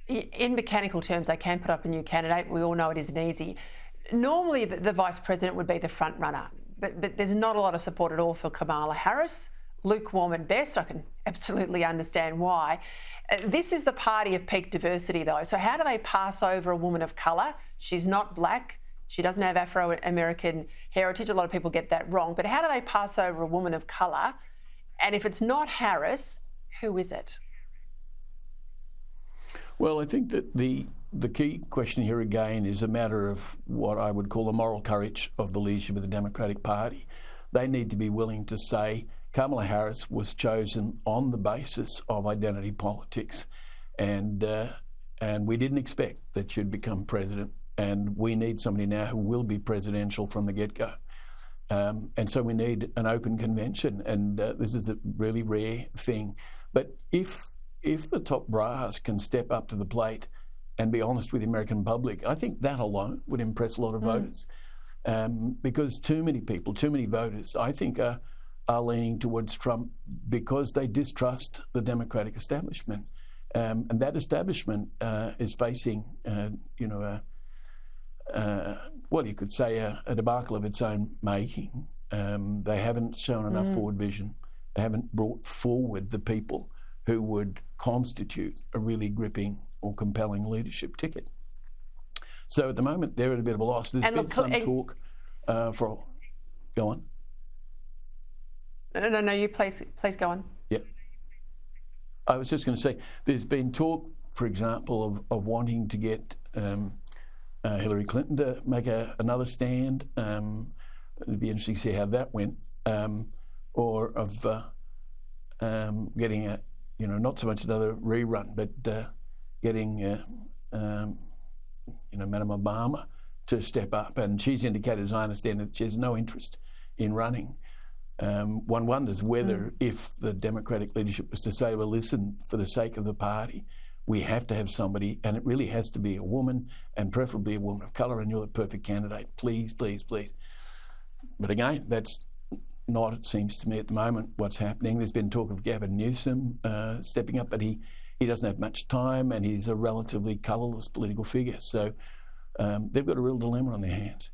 in mechanical terms, they can put up a new candidate. We all know it isn't easy. Normally, the vice president would be the front runner, but there's not a lot of support at all for Kamala Harris. Lukewarm at best. I can absolutely understand why. This is the party of peak diversity, though. So how do they pass over a woman of colour? She's not black. She doesn't have Afro-American heritage. A lot of people get that wrong. But how do they pass over a woman of colour? And if it's not Harris, who is it? Well, I think that the key question here again is a matter of what I would call the moral courage of the leadership of the Democratic Party. They need to be willing to say Kamala Harris was chosen on the basis of identity politics, and we didn't expect that she'd become president. And we need somebody now who will be presidential from the get-go. And so we need an open convention, and this is a really rare thing. But if the top brass can step up to the plate and be honest with the American public, I think that alone would impress a lot of voters. Because too many people, too many voters, I think are leaning towards Trump because they distrust the Democratic establishment. And that establishment is facing, well, you could say a debacle of its own making. They haven't shown enough forward vision. They haven't brought forward the people who would constitute a really gripping or compelling leadership ticket. So at the moment, they're at a bit of a loss. There's been some talk for... Go on. No, you please go on. Yeah. I was just going to say, there's been talk, for example, of wanting to get Hillary Clinton to make another stand. It'd be interesting to see how that went. Or of getting not so much another rerun, but getting Madam Obama to step up. And she's indicated, as I understand it, she has no interest in running. One wonders whether if the Democratic leadership was to say, well, listen, for the sake of the party, we have to have somebody, and it really has to be a woman, and preferably a woman of colour, and you're the perfect candidate. Please, please, please. But again, that's not, it seems to me at the moment, what's happening. There's been talk of Gavin Newsom stepping up, but he doesn't have much time, and he's a relatively colourless political figure. So they've got a real dilemma on their hands.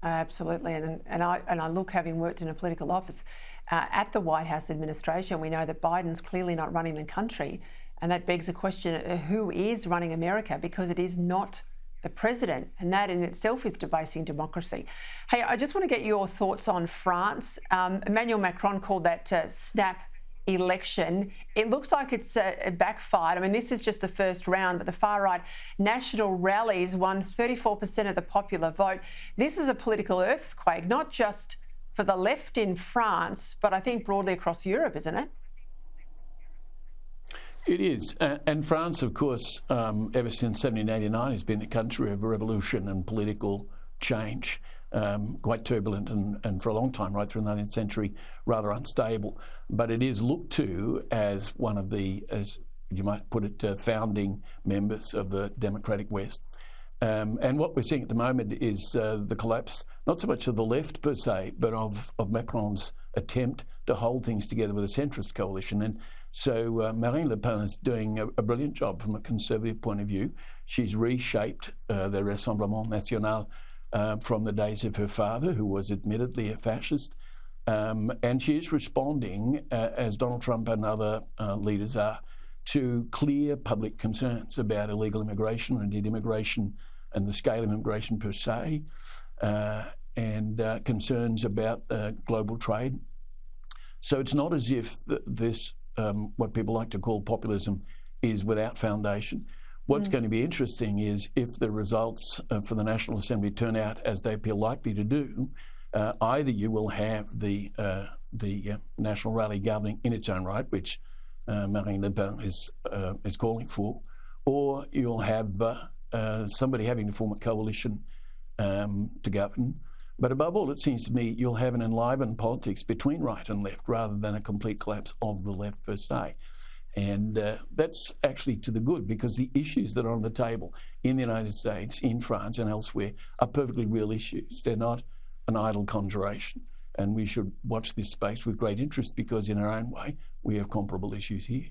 Absolutely, and I look, having worked in a political office at the White House administration, we know that Biden's clearly not running the country, and that begs the question: who is running America? Because it is not the president, and that in itself is debasing democracy. Hey, I just want to get your thoughts on France. Emmanuel Macron called that snap election. It looks like it's backfired. I mean, this is just the first round, but the far-right national rallies won 34% of the popular vote. This is a political earthquake, not just for the left in France, but I think broadly across Europe, isn't it? It is. And France, of course, ever since 1789 has been a country of revolution and political change. Quite turbulent and for a long time, right through the 19th century, rather unstable. But it is looked to as one of the, as you might put it, founding members of the democratic West. And what we're seeing at the moment is the collapse, not so much of the left per se, but of Macron's attempt to hold things together with a centrist coalition. And so Marine Le Pen is doing a brilliant job from a conservative point of view. She's reshaped the Rassemblement National from the days of her father, who was admittedly a fascist. And she is responding, as Donald Trump and other leaders are, to clear public concerns about illegal immigration, or indeed immigration and the scale of immigration per se, and concerns about global trade. So it's not as if this, what people like to call populism, is without foundation. What's going to be interesting is if the results for the National Assembly turn out as they appear likely to do, either you will have the National Rally governing in its own right, which Marine Le Pen is calling for, or you'll have somebody having to form a coalition to govern. But above all, it seems to me you'll have an enlivened politics between right and left rather than a complete collapse of the left per se. And that's actually to the good, because the issues that are on the table in the United States, in France and elsewhere are perfectly real issues. They're not an idle conjuration. And we should watch this space with great interest, because in our own way, we have comparable issues here.